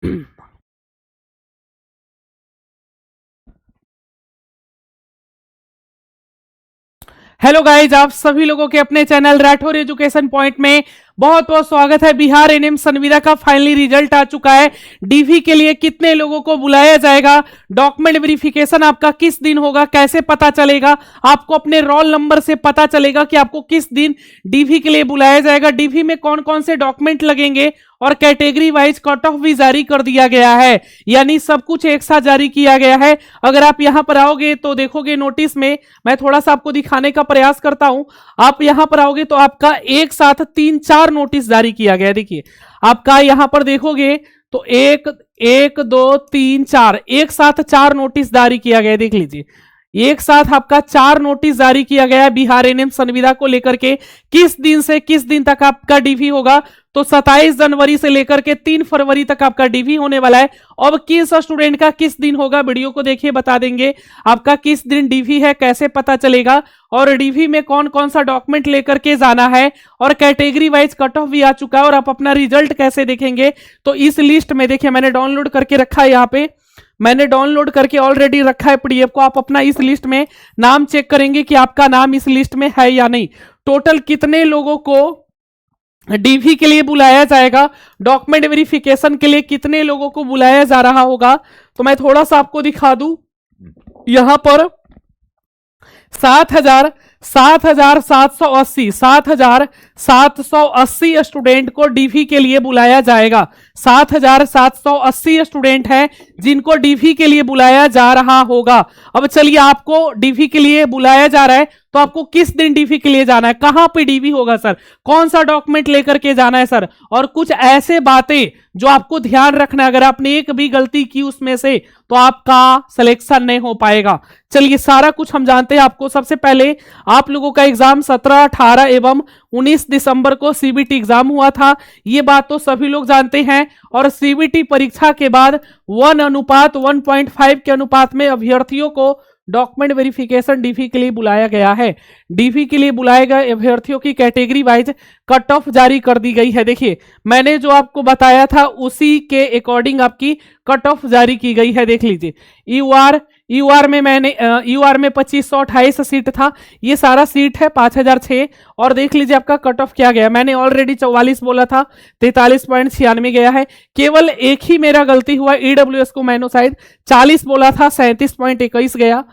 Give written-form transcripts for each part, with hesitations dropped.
Hello guys, आप सभी लोगों के अपने चैनल राठौर एजुकेशन पॉइंट में बहुत बहुत स्वागत है। बिहार एनएम संविदा का फाइनली रिजल्ट आ चुका है। डीवी के लिए कितने लोगों को बुलाया जाएगा, डॉक्यूमेंट वेरिफिकेशन आपका किस दिन होगा, कैसे पता चलेगा, आपको अपने रोल नंबर से पता चलेगा कि आपको किस दिन डीवी के लिए बुलाया जाएगा, डीवी में कौन कौन से डॉक्यूमेंट लगेंगे और कैटेगरी वाइज कट ऑफ भी जारी कर दिया गया है। यानी सब कुछ एक साथ जारी किया गया है। अगर आप यहां पर आओगे तो देखोगे नोटिस में, मैं थोड़ा सा आपको दिखाने का प्रयास करता हूं। आप यहां पर आओगे तो आपका एक साथ 3-4 नोटिस जारी किया गया। देखिए आपका यहां पर देखोगे तो 1 2 3 4 एक साथ 4 नोटिस जारी किया गया। देख लीजिए, एक साथ आपका 4 नोटिस जारी किया गया है बिहार एनएम संविदा को लेकर के। किस दिन से किस दिन तक आपका डीवी होगा, तो 27 जनवरी से लेकर के 3 फरवरी तक आपका डीवी होने वाला है। अब किस स्टूडेंट का किस दिन होगा, वीडियो को देखिए बता देंगे आपका किस दिन डीवी है, कैसे पता चलेगा, और डीवी में कौन कौन सा डॉक्यूमेंट लेकर के जाना है, और कैटेगरी वाइज कट ऑफ भी आ चुका है। और आप अपना रिजल्ट कैसे देखेंगे, तो इस लिस्ट में देखिए मैंने डाउनलोड करके रखा है। यहाँ पे मैंने डाउनलोड करके ऑलरेडी रखा है पीडीएफ को। आप अपना इस लिस्ट में नाम चेक करेंगे कि आपका नाम इस लिस्ट में है या नहीं। टोटल कितने लोगों को डीवी के लिए बुलाया जाएगा, डॉक्यूमेंट वेरिफिकेशन के लिए कितने लोगों को बुलाया जा रहा होगा, तो मैं थोड़ा सा आपको दिखा दूं। यहां पर 7,780 स्टूडेंट को डीवी के लिए बुलाया जाएगा। 7,780 स्टूडेंट हैं जिनको डीवी के लिए बुलाया जा रहा होगा। अब चलिए, आपको डीवी के लिए बुलाया जा रहा है तो आपको किस दिन डीवी के लिए जाना है, कहां पे डीवी होगा सर, कौन सा डॉक्यूमेंट लेकर के जाना है सर, और कुछ ऐसे बातें जो आपको ध्यान रखना है। अगर आपने एक भी गलती की उसमें से तो आपका सिलेक्शन नहीं हो पाएगा। चलिए, सारा कुछ हम जानते हैं। आपको सबसे पहले आप लोगों का एग्जाम 17, 18 एवं 19 दिसंबर को सीबीटी एग्जाम हुआ था। ये बात तो सभी लोग जानते हैं। और सीबीटी परीक्षा के बाद 1:1.5 के अनुपात में अभ्यर्थियों को डॉक्यूमेंट वेरिफिकेशन डीवी के लिए बुलाया गया है। डीवी के लिए बुलाए गए अभ्यर्थियों की कैटेगरी वाइज कट ऑफ जारी कर दी गई है। देखिए, मैंने जो आपको बताया था उसी के अकॉर्डिंग आपकी कट ऑफ जारी की गई है। देख लीजिए, यूआर में मैंने यूआर में 2528 सीट था, ये सारा सीट है 5006। और देख लीजिए आपका कट ऑफ क्या गया, मैंने ऑलरेडी 44 बोला था, 43.96 गया है। केवल एक ही मेरा गलती हुआ, ईडब्ल्यूएस को मैंने शायद 40 बोला था, 37.21 गया।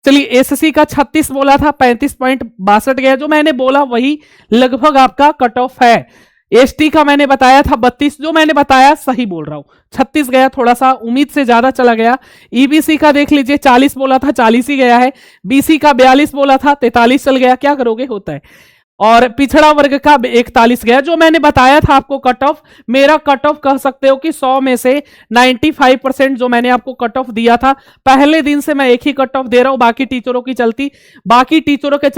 चलिए, एसएससी का 36 बोला था, 35.62 गया। जो मैंने बोला वही लगभग आपका कट ऑफ है। एसटी का मैंने बताया था 32, जो मैंने बताया सही बोल रहा हूं, 36 गया, थोड़ा सा उम्मीद से ज्यादा चला गया। ईबीसी का देख लीजिए 40 बोला था, 40 ही गया है। बीसी का 42 बोला था, 43 चल गया, क्या करोगे, होता है। और पिछड़ा वर्ग का 41 गया। जो मैंने बताया था आपको कट ऑफ, मेरा कट ऑफ कह सकते हो कि 100 में से 95% जो मैंने आपको कट ऑफ दिया था, पहले दिन से मैं एक ही कट ऑफ दे रहा हूं, बाकी टीचरों की चलती, बाकी टीचरों के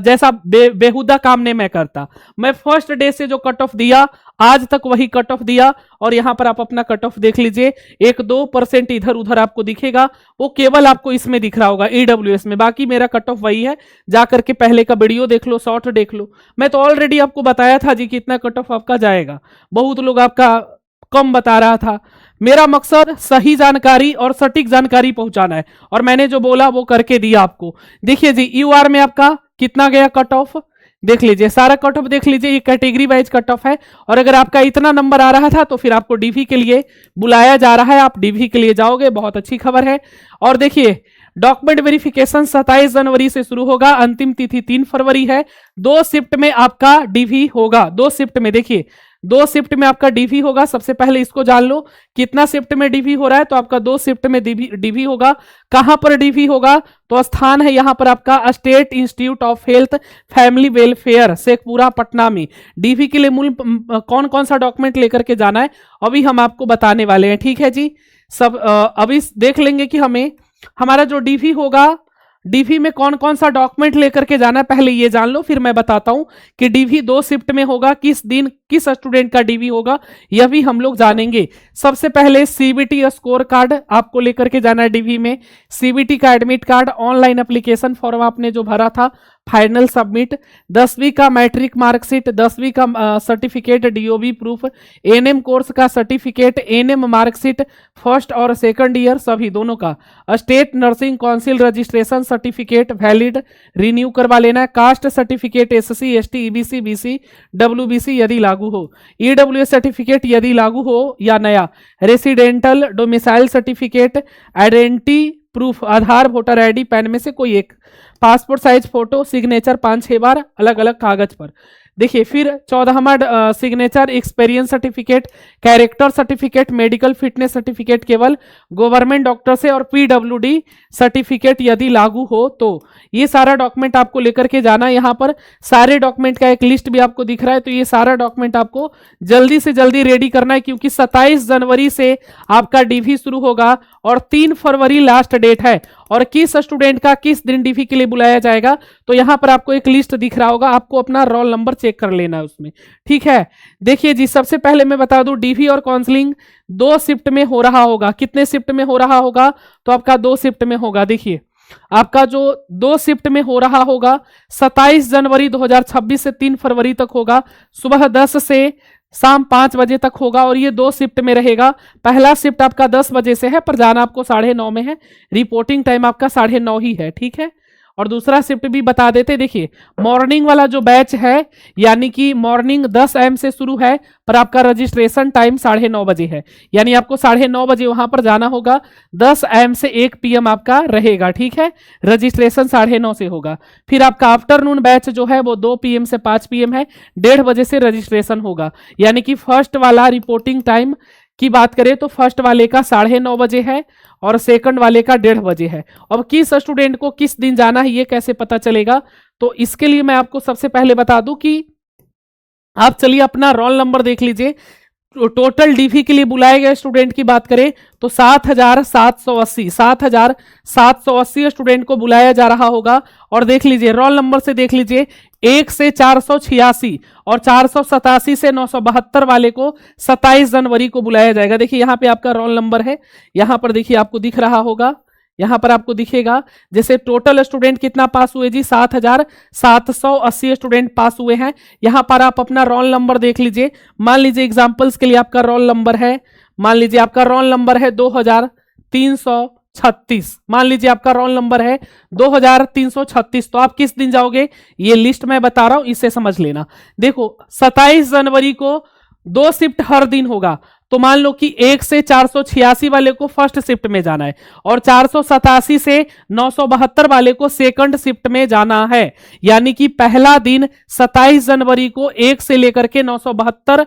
जैसा बेहुदा काम नहीं मैं करता। मैं फर्स्ट डे से जो कट ऑफ दिया आज तक वही कट ऑफ दिया। और यहां पर आप अपना कट ऑफ देख लीजिए, 1-2% इधर उधर आपको दिखेगा, वो केवल आपको इसमें दिख रहा होगा ईडब्ल्यूएस में, बाकी मेरा कट ऑफ वही है। जाकर के पहले का वीडियो देख लो, शॉर्ट देख लो। मैं तो ऑलरेडी आपको बताया था जी कितना कट ऑफ आपका जाएगा। बहुत लोग आपका कम बता रहा था। मेरा मकसद सही जानकारी और सटीक जानकारी पहुंचाना है, और मैंने जो बोला वो करके दिया आपको। देखिए जी, यूआर में आपका कितना गया कट ऑफ, देख लीजिए, सारा कट ऑफ देख लीजिए, ये कैटेगरी वाइज कट ऑफ है। और अगर आपका इतना नंबर आ रहा था तो फिर आपको डीवी के लिए बुलाया जा रहा है, आप डीवी के लिए जाओगे, बहुत अच्छी खबर है। और देखिए, डॉक्यूमेंट वेरिफिकेशन 27 जनवरी से शुरू होगा, अंतिम तिथि 3 फरवरी है। 2 शिफ्ट में आपका डीवी होगा, 2 शिफ्ट में। देखिए, 2 शिफ्ट में आपका डीवी होगा। सबसे पहले इसको जान लो कितना शिफ्ट में डीवी हो रहा है, तो आपका 2 शिफ्ट में डीवी होगा। कहां पर डीवी होगा, तो स्थान है यहां पर आपका state institute of health family welfare Sheikhpura Patna में। डीवी के लिए मूल कौन कौन सा डॉक्यूमेंट लेकर के जाना है अभी हम आपको बताने वाले हैं, ठीक है जी। सब अभी देख लेंगे कि हमें हमारा जो डीवी होगा, डीवी में कौन कौन सा डॉक्यूमेंट लेकर के जाना है, पहले ये जान लो, फिर मैं बताता हूं कि डीवी 2 शिफ्ट में होगा, किस दिन किस स्टूडेंट का डीवी होगा यह भी हम लोग जानेंगे। सबसे पहले सीबीटी स्कोर कार्ड आपको लेकर के जाना है डीवी में। सीबीटी का admit card, online application form आपने जो भरा था फाइनल सबमिट, 10वीं का मैट्रिक मार्कशीट, 10वीं का certificate DOB proof, ANM course का सर्टिफिकेट, एएनएम मार्कशीट फर्स्ट और सेकंड ईयर सभी दोनों का, state nursing council registration certificate valid renew करवा लेना है, caste certificate SC ST EBC BC WBC यदि लागू हो, ईडब्ल्यूएस सर्टिफिकेट यदि लागू हो या नया, residential domicile certificate, identity proof Aadhaar voter ID PAN में से कोई एक, पासपोर्ट साइज फोटो, सिग्नेचर 5-6 बार अलग अलग कागज पर। देखिए फिर 14वां signature, experience certificate, character certificate, medical fitness certificate केवल गवर्नमेंट डॉक्टर से, और पीडब्ल्यूडी सर्टिफिकेट यदि लागू हो तो। ये सारा डॉक्यूमेंट आपको लेकर के जाना है। यहाँ पर सारे डॉक्यूमेंट का एक लिस्ट भी आपको दिख रहा है, तो ये सारा डॉक्यूमेंट आपको जल्दी से जल्दी रेडी करना है, क्योंकि 27 जनवरी से आपका डीवी शुरू होगा और 3 फरवरी लास्ट डेट है। और किस स्टूडेंट का किस दिन डीवी के लिए बुलाया जाएगा, तो यहाँ पर आपको एक लिस्ट दिख रहा होगा, आपको अपना रोल नंबर चेक कर लेना है उसमें, ठीक है। देखिए जी, सबसे पहले मैं बता दूं, डीवी और काउंसलिंग 2 शिफ्ट में हो रहा होगा। कितने शिफ्ट में हो रहा होगा, तो आपका 2 शिफ्ट में होगा। देखिए आपका जो 2 शिफ्ट में हो रहा होगा, 27 जनवरी 2026 से 3 फरवरी तक होगा, सुबह 10 से शाम 5 बजे तक होगा, और ये 2 शिफ्ट में रहेगा। पहला शिफ्ट आपका 10 बजे से है, पर जाना आपको 9:30 में है, रिपोर्टिंग टाइम आपका 9:30 ही है, ठीक है। और दूसरा शिफ्ट भी बता देते, देखिए मॉर्निंग वाला जो बैच है, यानी कि मॉर्निंग 10 AM से शुरू है, पर आपका रजिस्ट्रेशन टाइम 9:30 बजे है, यानी आपको 9:30 बजे वहां पर जाना होगा। 10 AM से 1 PM आपका रहेगा, ठीक है, रजिस्ट्रेशन 9:30 से होगा। फिर आपका आफ्टरनून बैच जो है वो 2 PM से 5 PM है, 1:30 बजे से रजिस्ट्रेशन होगा। यानी कि फर्स्ट वाला रिपोर्टिंग टाइम की बात करें तो फर्स्ट वाले का 9:30 बजे है और सेकंड वाले का 1:30 बजे है। अब किस स्टूडेंट को किस दिन जाना है ये कैसे पता चलेगा, तो इसके लिए मैं आपको सबसे पहले बता दूं कि आप चलिए अपना रोल नंबर देख लीजिए। टोटल डीवी के लिए बुलाए गए स्टूडेंट की बात करें तो 7,780 स्टूडेंट को बुलाया जा रहा होगा। और देख लीजिए रोल नंबर से देख लीजिए, 1 से 486 और 487 से 972 वाले को 27 जनवरी को बुलाया जाएगा। देखिए यहाँ पे आपका रोल नंबर है, यहाँ पर देखिए आपको दिख रहा होगा, यहाँ पर आपको दिखेगा। जैसे टोटल स्टूडेंट कितना पास हुए जी, 7,780 स्टूडेंट पास हुए हैं। यहाँ पर आप अपना रोल नंबर देख लीजिए। मान लीजिए एग्जाम्पल्स के लिए आपका रोल नंबर है, मान लीजिए आपका रोल नंबर है 2336, मान लीजिए आपका रोल नंबर है 2336, तो आप किस दिन जाओगे, ये लिस्ट मैं बता रहा हूं, इसे समझ लेना। देखो 27 जनवरी को 2 शिफ्ट हर दिन होगा, तो मान लो कि 1 से 486 वाले को फर्स्ट शिफ्ट में जाना है और 487 से 972 वाले को सेकंड शिफ्ट में जाना है। यानी कि पहला दिन 27 जनवरी को 1 से लेकर के 972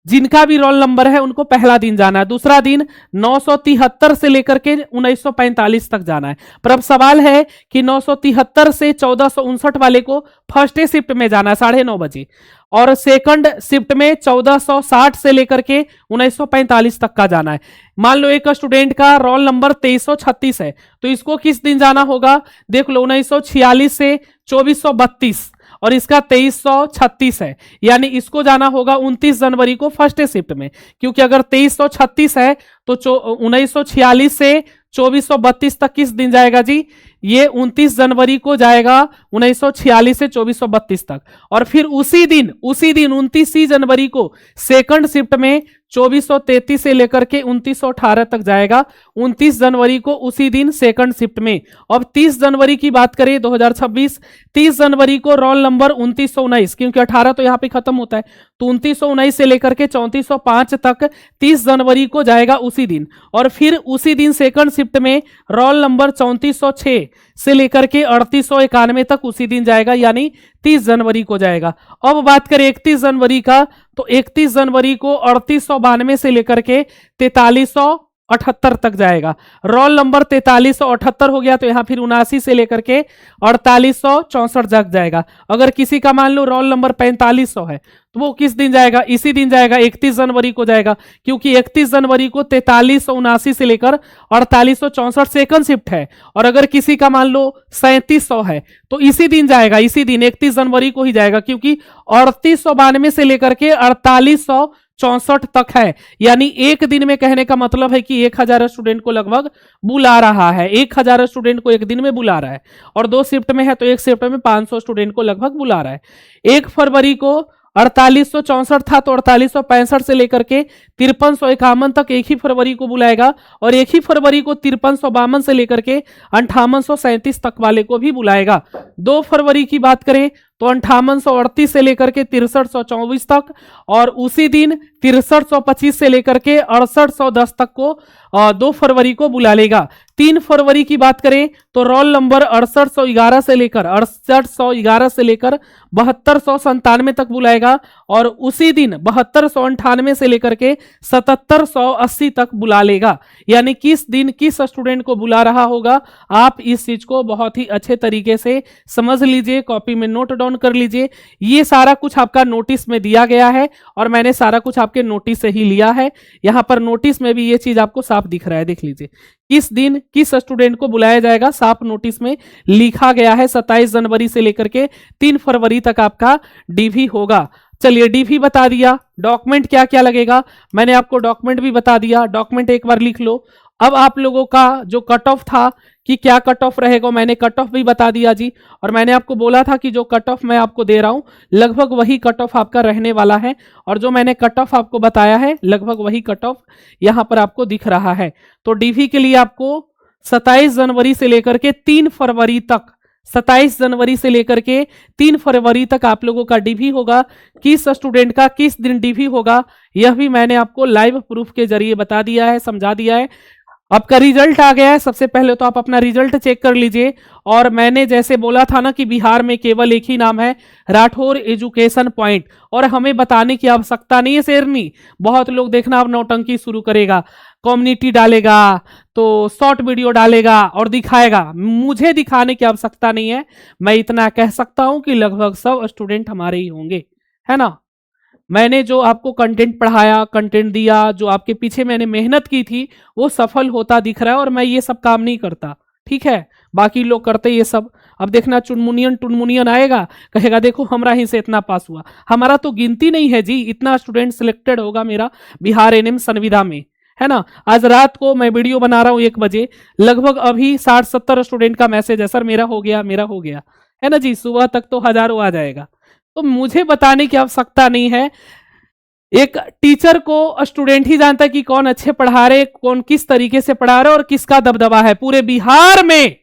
जिनका भी रोल नंबर है उनको पहला दिन जाना है। दूसरा दिन 973 से लेकर के 1945 तक जाना है। पर अब सवाल है कि 973 से 1459 वाले को फर्स्ट शिफ्ट में जाना है 9:30 बजे, और सेकंड शिफ्ट में 1460 से लेकर के 1945 तक का जाना है। मान लो एक स्टूडेंट का रोल नंबर 2336 है, तो इसको किस दिन जाना होगा, देख लो 1946 से 2432 और इसका 2336 है, यानी इसको जाना होगा 29 जनवरी को फर्स्ट शिफ्ट में। क्योंकि अगर 2336 है तो 1946 से 2432 तक किस दिन जाएगा जी, ये 29 जनवरी को जाएगा 1946 से 2432 तक। और फिर उसी दिन 29 जनवरी को सेकंड शिफ्ट में 2433 से लेकर के 2918 तक जाएगा। 29 जनवरी को उसी दिन सेकंड शिफ्ट में। अब 30 जनवरी की बात करें 2026, 30 जनवरी को रोल नंबर 2919, क्योंकि 18 तो यहाँ पे खत्म होता है, तो 2919 से लेकर के 3405 तक 30 जनवरी को जाएगा उसी दिन। और फिर उसी दिन सेकंड शिफ्ट में रोल नंबर 3406 से लेकर के 3891 तक उसी दिन जाएगा, यानी 30 जनवरी को जाएगा। अब बात करें 31 जनवरी का, तो 31 जनवरी को 3892 से लेकर के 4378 तक जाएगा। रोल नंबर 4378 हो गया, तो यहां फिर 79 से लेकर के 4864 तक जाएगा। अगर किसी का मान लो रोल नंबर 4500 है, तो वो किस दिन जाएगा, इसी दिन जाएगा, 31 जनवरी को जाएगा। क्योंकि 31 जनवरी को 4379 से लेकर 4864 सेकंड शिफ्ट है। और अगर किसी का मान लो 3700 है, तो इसी दिन जाएगा, इसी दिन 31 जनवरी को ही जाएगा। क्योंकि 3892 से लेकर के 4864 64 तक है। यानी एक दिन में कहने का मतलब है कि 1000 स्टूडेंट को लगभग बुला रहा है, 1000 स्टूडेंट को एक दिन में बुला रहा है। और 2 शिफ्ट में है तो एक शिफ्ट में 500 स्टूडेंट को लगभग बुला रहा है। 1 फरवरी को 4864 था तो 4865 से लेकर के 5351 तक एक ही फरवरी को बुलाएगा, और एक ही फरवरी को 5352 से लेकर के 5837 तक वाले को भी बुलाएगा। 2 फरवरी की बात करें तो 5838 से लेकर के 6324 तक, और उसी दिन 6325 से लेकर के 6810 तक को 2 फरवरी को बुला लेगा। 3 फरवरी की बात करें तो रोल नंबर 6811 से लेकर 7297 तक बुलाएगा, और उसी दिन 7298 से लेकर के 7780 तक बुला लेगा। यानी किस दिन किस स्टूडेंट को बुला रहा होगा, आप इस चीज को बहुत ही अच्छे तरीके से समझ लीजिए, कॉपी में नोट डाउन कर लीजिए। ये सारा कुछ आपका नोटिस में दिया गया है और मैंने सारा कुछ आपके नोटिस से ही लिया है। यहां पर नोटिस में भी ये चीज आपको साफ दिख रहा है, देख लीजिए किस दिन किस स्टूडेंट को बुलाया जाएगा, साफ नोटिस में लिखा गया है। 27 जनवरी से लेकर के 3 फरवरी तक आपका डीवी होगा। चलिए डीवी बता दिया, डॉक्यूमेंट क्या क्या लगेगा मैंने आपको डॉक्यूमेंट भी बता दिया, डॉक्यूमेंट एक बार लिख लो। अब आप लोगों का जो कट ऑफ था कि क्या कट ऑफ रहेगा, मैंने कट ऑफ भी बता दिया जी, और मैंने आपको बोला था कि जो कट ऑफ मैं आपको दे रहा हूं लगभग वही कट ऑफ आपका रहने वाला है, और जो मैंने कट ऑफ आपको बताया है लगभग वही कट ऑफ यहां पर आपको दिख रहा है। तो डीवी के लिए आपको 27 जनवरी से लेकर के 3 फरवरी तक, 27 जनवरी से लेकर के 3 फरवरी तक आप लोगों का डीवी होगा। किस स्टूडेंट का किस दिन डीवी होगा यह भी मैंने आपको लाइव प्रूफ के जरिए बता दिया है, समझा दिया है। आपका रिजल्ट आ गया है, सबसे पहले तो आप अपना रिजल्ट चेक कर लीजिए। और मैंने जैसे बोला था ना कि बिहार में केवल एक ही नाम है, राठौर एजुकेशन पॉइंट, और हमें बताने की आवश्यकता नहीं है शेरनी। बहुत लोग देखना अब नौटंकी शुरू करेगा, कम्युनिटी डालेगा तो शॉर्ट वीडियो डालेगा और दिखाएगा, मुझे दिखाने की आवश्यकता नहीं है। मैं इतना कह सकता हूं कि लगभग सब स्टूडेंट हमारे ही होंगे, है ना। मैंने जो आपको कंटेंट पढ़ाया, कंटेंट दिया, जो आपके पीछे मैंने मेहनत की थी वो सफल होता दिख रहा है, और मैं ये सब काम नहीं करता, ठीक है, बाकी लोग करते ये सब। अब देखना टुनमुनियन आएगा, कहेगा देखो हमरा ही से इतना पास हुआ। हमारा तो गिनती नहीं है जी, इतना स्टूडेंट सिलेक्टेड होगा मेरा बिहार एनएम संविदा में, है ना। आज रात को मैं वीडियो बना रहा हूं 1 बजे, लगभग अभी 60-70 स्टूडेंट का मैसेज है, सर मेरा हो गया है ना जी। सुबह तक तो हजारों आ जाएगा। तो मुझे बताने की आवश्यकता नहीं है, एक टीचर को स्टूडेंट ही जानता है कि कौन अच्छे पढ़ा रहे, कौन किस तरीके से पढ़ा रहे और किसका दबदबा है। पूरे बिहार में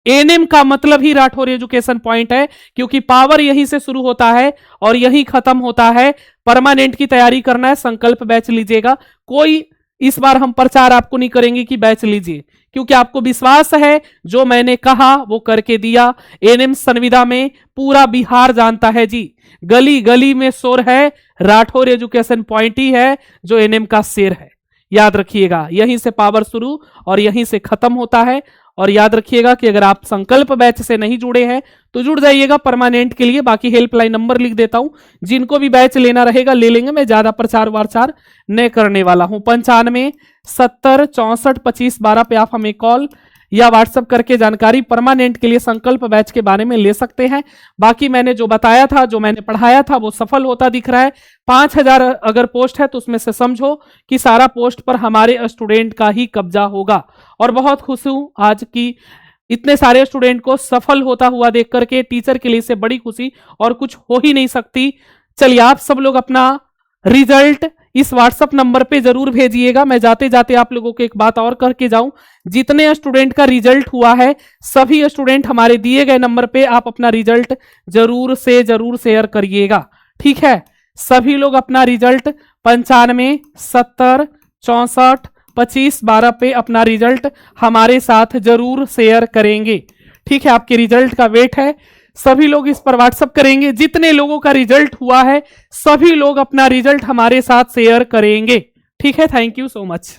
एनएम का मतलब ही राठौर एजुकेशन पॉइंट है, क्योंकि पावर यहीं से शुरू होता है और यहीं खत्म होता है। परमानेंट की तैयारी करना है, संकल्प बैच लीजिएगा। कोई इस बार हम प्रचार आपको नहीं करेंगे कि बैच लीजिए, क्योंकि आपको विश्वास है जो मैंने कहा वो करके दिया। एनएम संविदा में पूरा बिहार जानता है जी, गली गली में शोर है, राठौर एजुकेशन पॉइंट ही है जो एनएम का शेर है। याद रखिएगा, यहीं से पावर शुरू और यहीं से खत्म होता है। और याद रखिएगा कि अगर आप संकल्प बैच से नहीं जुड़े हैं तो जुड़ जाइएगा परमानेंट के लिए। बाकी हेल्पलाइन नंबर लिख देता हूं, जिनको भी बैच लेना रहेगा ले लेंगे, मैं ज्यादा प्रचार वारचार नहीं करने वाला हूं। 95 70 64 25 12 पे आप हमें कॉल या व्हाट्सएप करके जानकारी परमानेंट के लिए संकल्प बैच के बारे में ले सकते हैं। बाकी मैंने जो बताया था, जो मैंने पढ़ाया था वो सफल होता दिख रहा है। 5000 अगर पोस्ट है तो उसमें से समझो कि सारा पोस्ट पर हमारे स्टूडेंट का ही कब्जा होगा। और बहुत खुश हूं आज की इतने सारे स्टूडेंट को सफल होता हुआ देख करके, टीचर के लिए से बड़ी खुशी और कुछ हो ही नहीं सकती। चलिए आप सब लोग अपना रिजल्ट इस व्हाट्सएप नंबर पे जरूर भेजिएगा। मैं जाते जाते आप लोगों को एक बात और करके जाऊं, जितने स्टूडेंट का रिजल्ट हुआ है सभी स्टूडेंट हमारे दिए गए नंबर पे आप अपना रिजल्ट जरूर से जरूर शेयर करिएगा, ठीक है। सभी लोग अपना रिजल्ट 95 70 64 25 12 पे अपना रिजल्ट हमारे साथ जरूर शेयर करेंगे, ठीक है। आपके रिजल्ट का वेट है, सभी लोग इस पर व्हाट्सएप करेंगे। जितने लोगों का रिजल्ट हुआ है सभी लोग अपना रिजल्ट हमारे साथ शेयर करेंगे, ठीक है। Thank you so much.